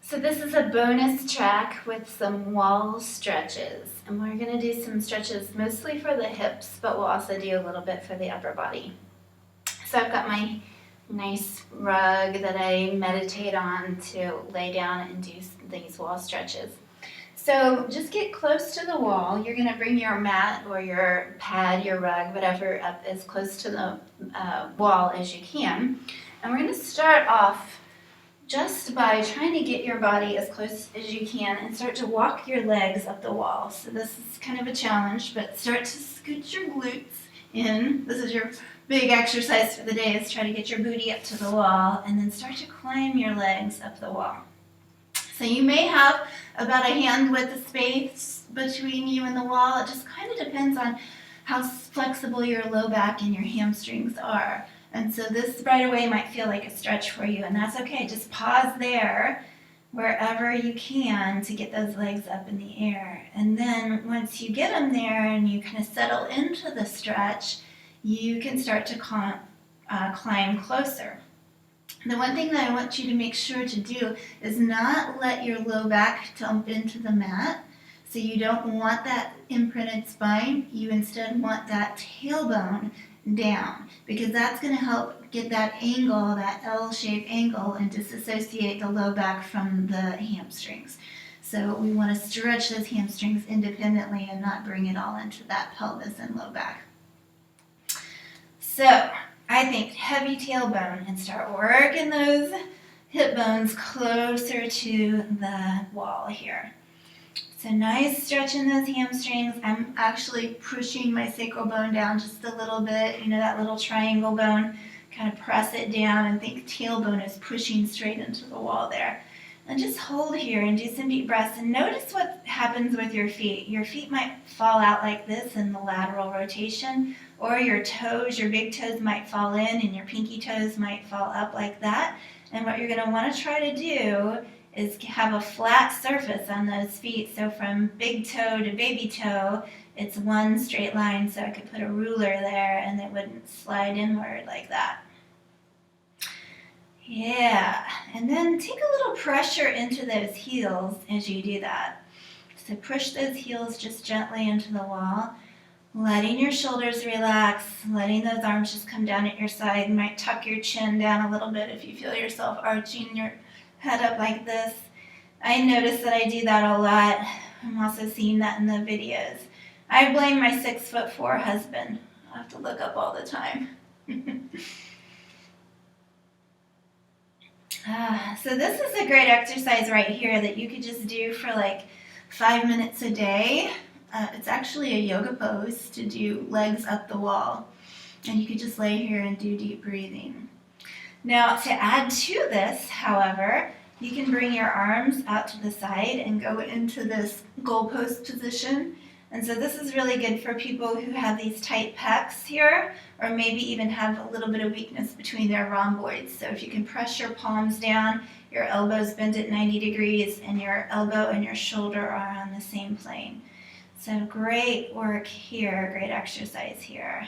So this is a bonus track with some wall stretches, and we're going to do some stretches mostly for the hips, but we'll also do a little bit for the upper body. So I've got my nice rug that I meditate on to lay down and do these wall stretches. So just get close to the wall. You're going to bring your mat or your pad, your rug, whatever, up as close to the wall as you can. And we're going to start off just by trying to get your body as close as you can and start to walk your legs up the wall. So this is kind of a challenge, but start to scoot your glutes in. This is your big exercise for the day, is try to get your booty up to the wall and then start to climb your legs up the wall. So you may have about a hand width of space between you and the wall. It just kind of depends on how flexible your low back and your hamstrings are. And so this right away might feel like a stretch for you, and that's okay. Just pause there wherever you can to get those legs up in the air. And then once you get them there and you kind of settle into the stretch, you can start to climb closer. The one thing that I want you to make sure to do is not let your low back dump into the mat. So you don't want that imprinted spine. You instead want that tailbone down, because that's going to help get that angle, that L-shaped angle, and disassociate the low back from the hamstrings. So we want to stretch those hamstrings independently and not bring it all into that pelvis and low back. So I think heavy tailbone and start working those hip bones closer to the wall here. So nice stretch in those hamstrings. I'm actually pushing my sacral bone down just a little bit. You know, that little triangle bone, kind of press it down and think tailbone is pushing straight into the wall there. And just hold here and do some deep breaths and notice what happens with your feet. Your feet might fall out like this in the lateral rotation, or your toes, your big toes might fall in and your pinky toes might fall up like that. And what you're going to want to try to do is have a flat surface on those feet. So from big toe to baby toe, it's one straight line, so I could put a ruler there and it wouldn't slide inward like that. Yeah, and then take a little pressure into those heels as you do that. So push those heels just gently into the wall, letting your shoulders relax, letting those arms just come down at your side. You might tuck your chin down a little bit if you feel yourself arching your head up like this. I notice that I do that a lot. I'm also seeing that in the videos. I blame my 6'4" husband. I have to look up all the time. So this is a great exercise right here that you could just do for like 5 minutes a day. It's actually a yoga pose to do legs up the wall. And you could just lay here and do deep breathing. Now, to add to this, however, you can bring your arms out to the side and go into this goalpost position. And so this is really good for people who have these tight pecs here, or maybe even have a little bit of weakness between their rhomboids. So if you can press your palms down, your elbows bend at 90 degrees, and your elbow and your shoulder are on the same plane. So great work here, great exercise here.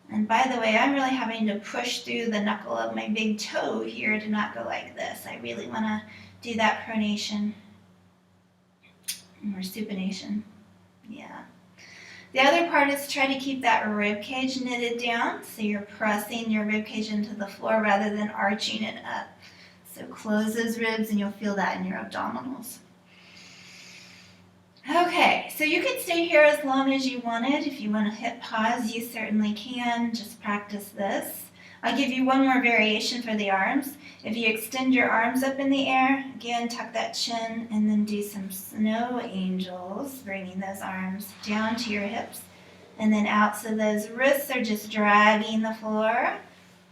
And by the way, I'm really having to push through the knuckle of my big toe here to not go like this. I really want to do that pronation or supination. Yeah. The other part is try to keep that rib cage knitted down, so you're pressing your rib cage into the floor rather than arching it up. So close those ribs and you'll feel that in your abdominals. Okay, so you can stay here as long as you wanted. If you want to hit pause, you certainly can. Just practice this. I'll give you one more variation for the arms. If you extend your arms up in the air, again, tuck that chin, and then do some snow angels, bringing those arms down to your hips, and then out so those wrists are just dragging the floor.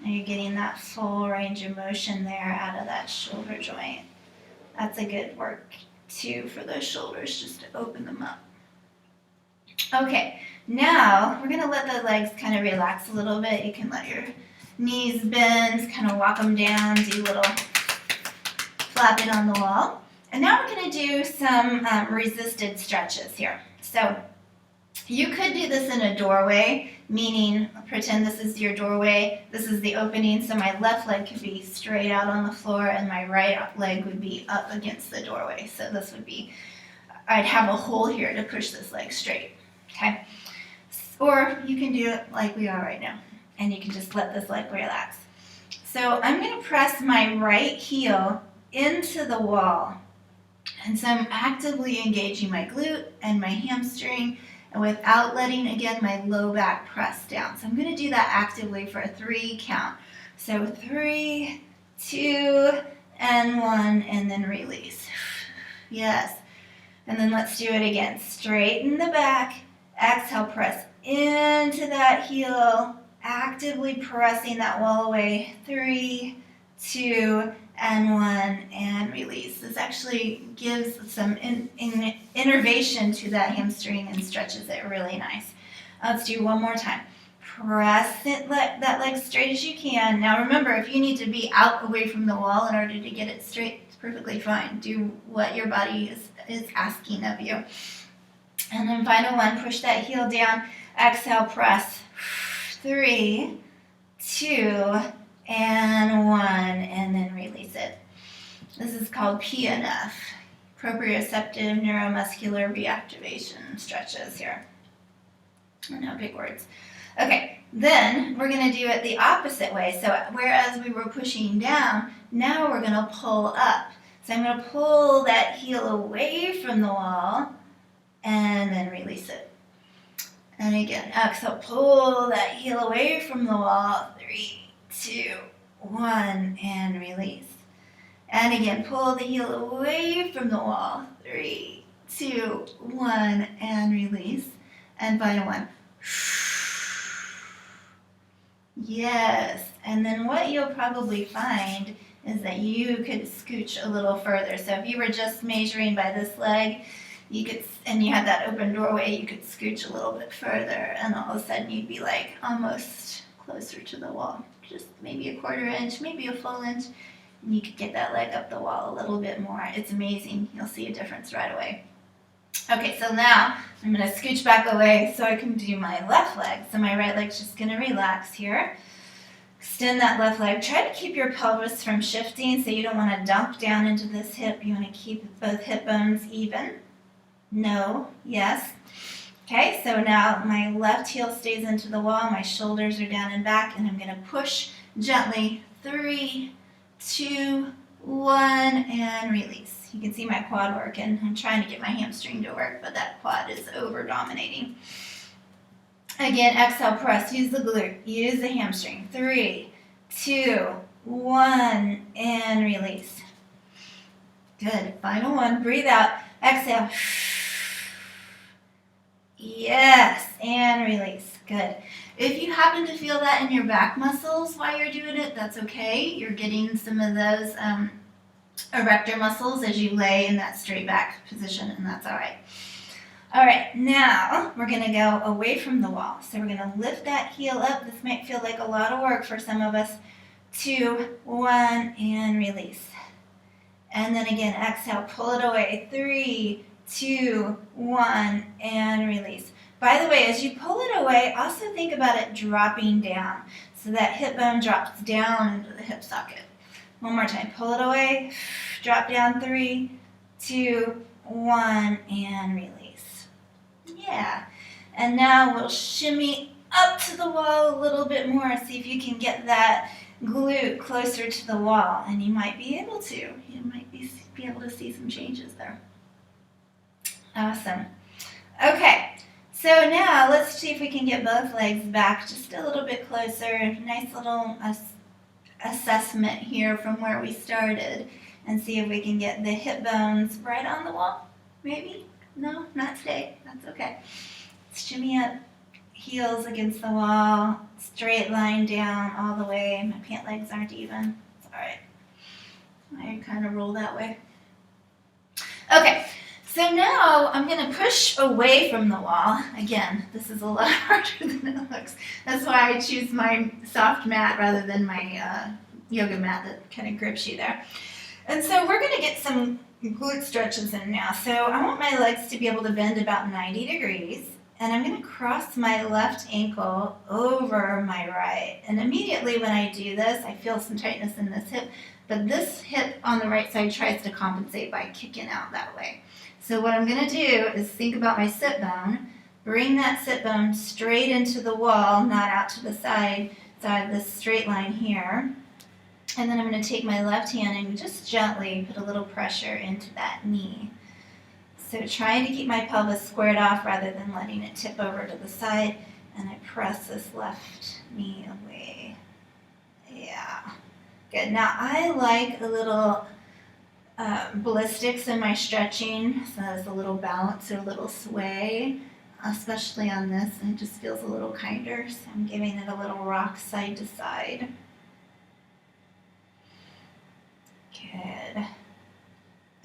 And you're getting that full range of motion there out of that shoulder joint. That's a good work too for those shoulders, just to open them up. Okay, now we're going to let the legs kind of relax a little bit. You can let your knees bend, kind of walk them down, do a little flapping on the wall. And now we're going to do some resisted stretches here. So You could do this in a doorway, meaning pretend this is your doorway, this is the opening, so my left leg could be straight out on the floor and my right leg would be up against the doorway. So this would be, I'd have a hole here to push this leg straight, okay? Or you can do it like we are right now, and you can just let this leg relax. So I'm going to press my right heel into the wall, and so I'm actively engaging my glute and my hamstring, and without letting, again, my low back press down. So I'm going to do that actively for a 3 count. So 3, 2, and 1, and then release. Yes. And then let's do it again. Straighten the back. Exhale, press into that heel, actively pressing that wall away. 3, 2, and 1, and release. This actually gives some innervation to that hamstring and stretches it really nice. Let's do one more time. Press it, let that leg straight as you can. Now remember, if you need to be out away from the wall in order to get it straight, it's perfectly fine. Do what your body is asking of you. And then final one, push that heel down. Exhale, press. 3, 2, and 1, and then release it. This is called PNF, proprioceptive neuromuscular reactivation stretches here. No big words. Okay, then we're going to do it the opposite way. So whereas we were pushing down, now we're going to pull up. So I'm going to pull that heel away from the wall and then release it. And again, exhale, pull that heel away from the wall. 3, 2, 1, and release. And again, pull the heel away from the wall. 3, 2, 1, and release. And final one. Yes. And then what you'll probably find is that you could scooch a little further. So if you were just measuring by this leg, you could, and you had that open doorway, you could scooch a little bit further, and all of a sudden you'd be like almost closer to the wall. Just maybe a 1/4 inch, maybe a full inch, and you could get that leg up the wall a little bit more. It's amazing. You'll see a difference right away. Okay, so now I'm going to scooch back away so I can do my left leg. So my right leg's just going to relax here. Extend that left leg. Try to keep your pelvis from shifting, so you don't want to dump down into this hip. You want to keep both hip bones even. No, yes. Okay, so now my left heel stays into the wall, my shoulders are down and back, and I'm going to push gently. 3, 2, 1, and release. You can see my quad working. I'm trying to get my hamstring to work, but that quad is over-dominating. Again, exhale, press. Use the glute. Use the hamstring. 3, 2, 1, and release. Good. Final one. Breathe out. Exhale. Yes, and release. Good. If you happen to feel that in your back muscles while you're doing it, that's okay. You're getting some of those erector muscles as you lay in that straight back position, and that's all right. All right, now we're going to go away from the wall. So we're going to lift that heel up. This might feel like a lot of work for some of us. 2, 1, and release. And then again, exhale, pull it away. 3, 2, 1, and release. By the way, as you pull it away, also think about it dropping down. So that hip bone drops down into the hip socket. One more time. Pull it away. Drop down. 3, 2, 1, and release. Yeah. And now we'll shimmy up to the wall a little bit more. See if you can get that glute closer to the wall. And you might be able to. You might be able to see some changes there. Awesome. Okay. So now let's see if we can get both legs back just a little bit closer. Nice little assessment here from where we started, and see if we can get the hip bones right on the wall. Maybe? No, not today. That's okay. Shimmy up, heels against the wall, straight line down all the way. My pant legs aren't even. It's all right. I kind of roll that way. Okay. So now I'm going to push away from the wall. Again, this is a lot harder than it looks. That's why I choose my soft mat rather than my yoga mat that kind of grips you there. And so we're going to get some glute stretches in now. So I want my legs to be able to bend about 90 degrees. And I'm going to cross my left ankle over my right. And immediately when I do this, I feel some tightness in this hip, but this hip on the right side tries to compensate by kicking out that way. So what I'm going to do is think about my sit bone, bring that sit bone straight into the wall, not out to the side, so I have this straight line here. And then I'm going to take my left hand and just gently put a little pressure into that knee. So trying to keep my pelvis squared off rather than letting it tip over to the side. And I press this left knee away. Yeah. Good. Now I like a little ballistics in my stretching. So there's a little bounce or a little sway, especially on this. And it just feels a little kinder. So I'm giving it a little rock side to side. Good.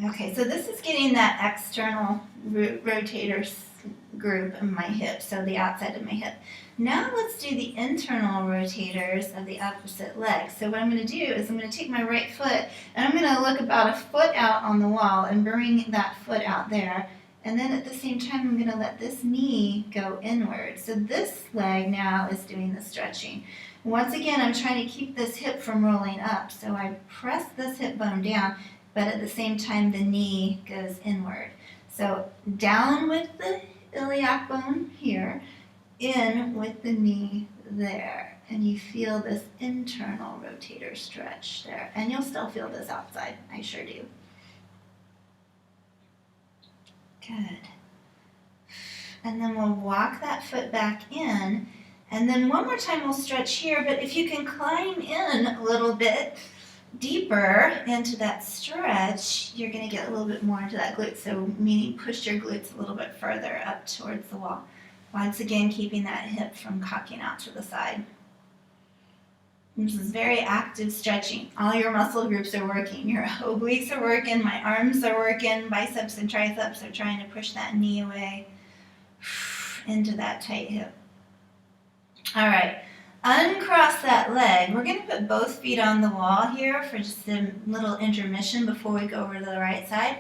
Okay, so this is getting that external rotator group in my hip, so the outside of my hip. Now let's do the internal rotators of the opposite leg. So what I'm going to do is I'm going to take my right foot and I'm going to look about a foot out on the wall and bring that foot out there. And then at the same time, I'm going to let this knee go inward. So this leg now is doing the stretching. Once again, I'm trying to keep this hip from rolling up. So I press this hip bone down, but at the same time, the knee goes inward. So down with the iliac bone here, in with the knee there. And you feel this internal rotator stretch there. And you'll still feel this outside, I sure do. Good. And then we'll walk that foot back in. And then one more time we'll stretch here, but if you can climb in a little bit deeper into that stretch, you're going to get a little bit more into that glute. So meaning push your glutes a little bit further up towards the wall. Once again, keeping that hip from cocking out to the side. This is very active stretching. All your muscle groups are working. Your obliques are working, my arms are working, biceps and triceps are trying to push that knee away into that tight hip. All right, uncross that leg. We're going to put both feet on the wall here for just a little intermission before we go over to the right side.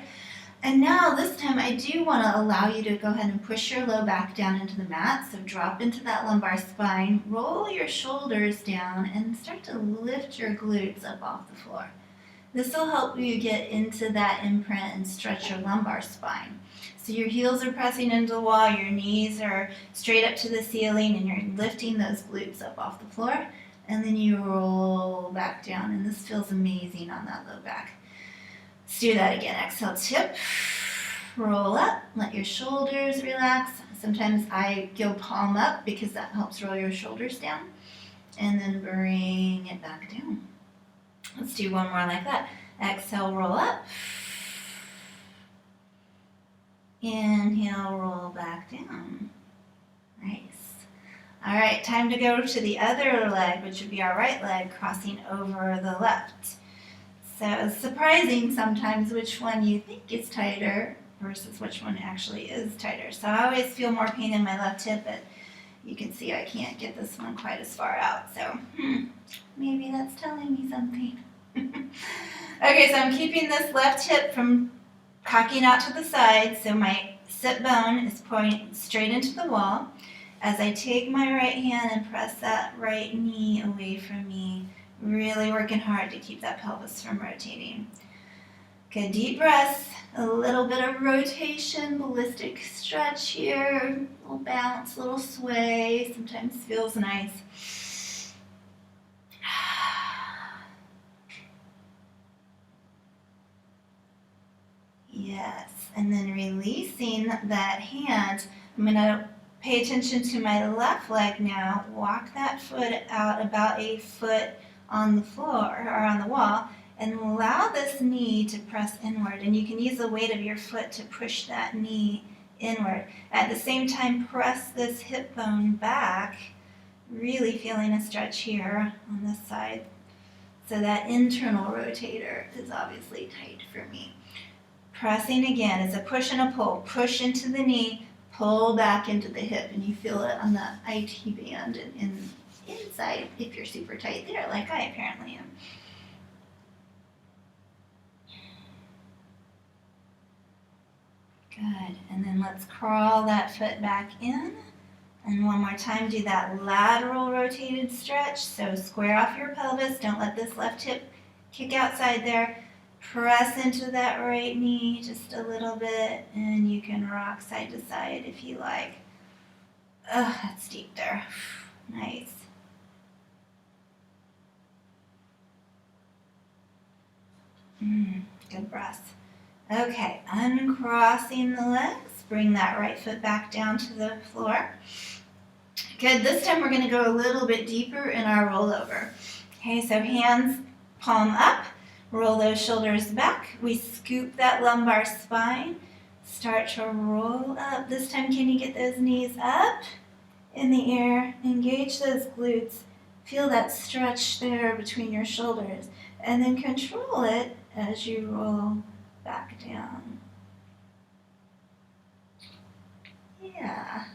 And now this time I do want to allow you to go ahead and push your low back down into the mat. So drop into that lumbar spine, roll your shoulders down, and start to lift your glutes up off the floor. This will help you get into that imprint and stretch your lumbar spine. So your heels are pressing into the wall, your knees are straight up to the ceiling, and you're lifting those glutes up off the floor. And then you roll back down, and this feels amazing on that low back. Let's do that again. Exhale, tip, roll up, let your shoulders relax. Sometimes I go palm up because that helps roll your shoulders down. And then bring it back down. Let's do one more like that. Exhale, roll up. Inhale, roll back down. Nice. All right, time to go to the other leg, which would be our right leg, crossing over the left. So it's surprising sometimes which one you think is tighter versus which one actually is tighter. So I always feel more pain in my left hip, but you can see I can't get this one quite as far out. So maybe that's telling me something. Okay, so I'm keeping this left hip from cocking out to the side, so my sit bone is pointing straight into the wall. As I take my right hand and press that right knee away from me, really working hard to keep that pelvis from rotating. Good, deep breaths, a little bit of rotation, ballistic stretch here, little bounce, little sway, sometimes feels nice. Yes, and then releasing that hand, I'm going to pay attention to my left leg now, walk that foot out about a foot on the floor or on the wall, and allow this knee to press inward. And you can use the weight of your foot to push that knee inward. At the same time, press this hip bone back, really feeling a stretch here on this side. So that internal rotator is obviously tight for me. Pressing again, it's a push and a pull. Push into the knee, pull back into the hip, and you feel it on the IT band and inside if you're super tight there, like I apparently am. Good, and then let's crawl that foot back in. And one more time, do that lateral rotated stretch. So square off your pelvis, don't let this left hip kick outside there. Press into that right knee just a little bit, and you can rock side to side if you like. Oh, that's deep there. Nice. Good breath. Okay, uncrossing the legs. Bring that right foot back down to the floor. Good, this time we're going to go a little bit deeper in our rollover. Okay, so hands palm up. Roll those shoulders back. We scoop that lumbar spine. Start to roll up. This time, can you get those knees up in the air? Engage those glutes. Feel that stretch there between your shoulders. And then control it as you roll back down. Yeah.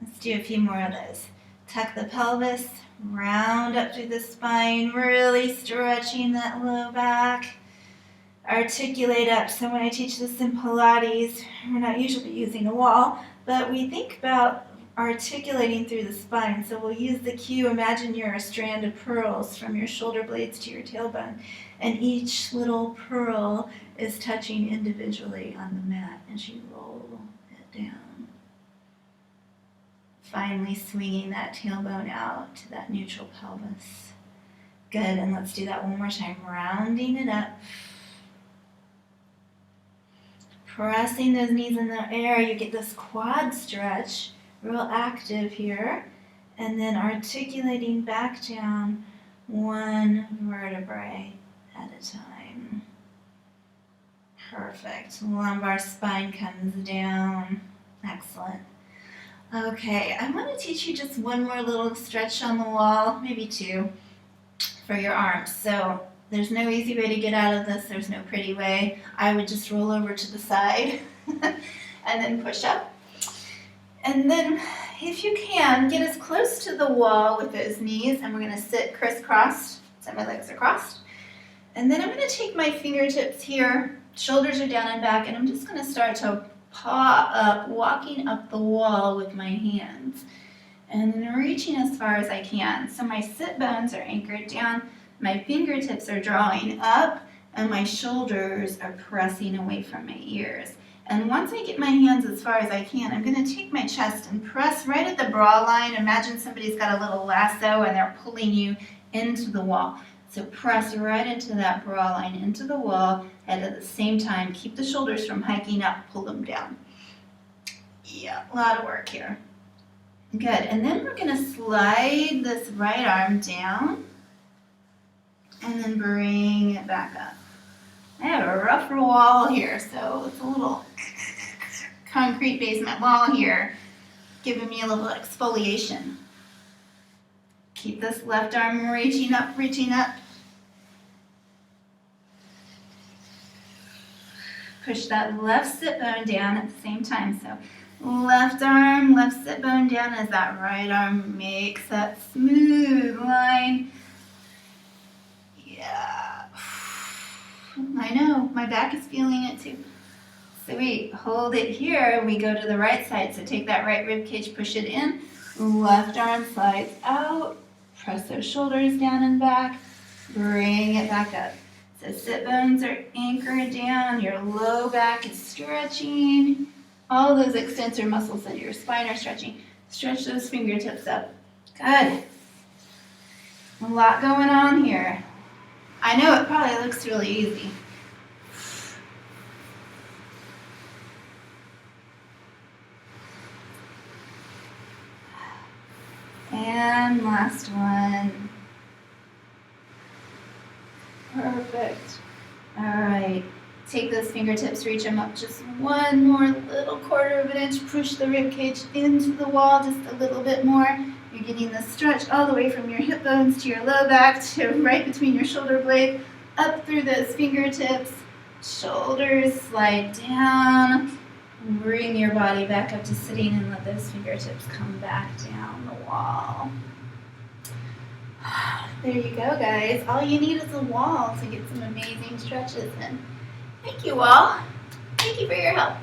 Let's do a few more of those. Tuck the pelvis. Round up through the spine, really stretching that low back. Articulate up. So when I teach this in Pilates, we're not usually using a wall, but we think about articulating through the spine. So we'll use the cue, imagine you're a strand of pearls from your shoulder blades to your tailbone, and each little pearl is touching individually on the mat as you roll it down. Finally swinging that tailbone out to that neutral pelvis. Good, and let's do that one more time. Rounding it up. Pressing those knees in the air. You get this quad stretch, real active here. And then articulating back down one vertebrae at a time. Perfect. Lumbar spine comes down. Excellent. Okay, I want to teach you just one more little stretch on the wall, maybe two, for your arms. So there's no easy way to get out of this. There's no pretty way. I would just roll over to the side and then push up. And then if you can, get as close to the wall with those knees, and we're going to sit crisscrossed, so my legs are crossed. And then I'm going to take my fingertips here, shoulders are down and back, and I'm just going to start to paw up, walking up the wall with my hands, and then reaching as far as I can. So my sit bones are anchored down, my fingertips are drawing up, and my shoulders are pressing away from my ears. And once I get my hands as far as I can, I'm going to take my chest and press right at the bra line. Imagine somebody's got a little lasso and they're pulling you into the wall. So press right into that bra line, into the wall, and at the same time, keep the shoulders from hiking up, pull them down. Yeah, a lot of work here. Good, and then we're gonna slide this right arm down, and then bring it back up. I have a rough wall here, so it's a little concrete basement wall here, giving me a little exfoliation. Keep this left arm reaching up, reaching up. Push that left sit bone down at the same time. So left arm, left sit bone down as that right arm makes that smooth line. Yeah. I know, my back is feeling it too. So we hold it here, we go to the right side. So take that right rib cage, push it in. Left arm slides out. Press those shoulders down and back. Bring it back up. So sit bones are anchored down. Your low back is stretching. All those extensor muscles in your spine are stretching. Stretch those fingertips up. Good. A lot going on here. I know it probably looks really easy. And last one. Perfect. All right. Take those fingertips, reach them up just one more little quarter of an inch. Push the rib cage into the wall just a little bit more. You're getting the stretch all the way from your hip bones to your low back to right between your shoulder blade, up through those fingertips. Shoulders slide down. Bring your body back up to sitting and let those fingertips come back down the wall. There you go, guys. All you need is a wall to get some amazing stretches in. Thank you all. Thank you for your help.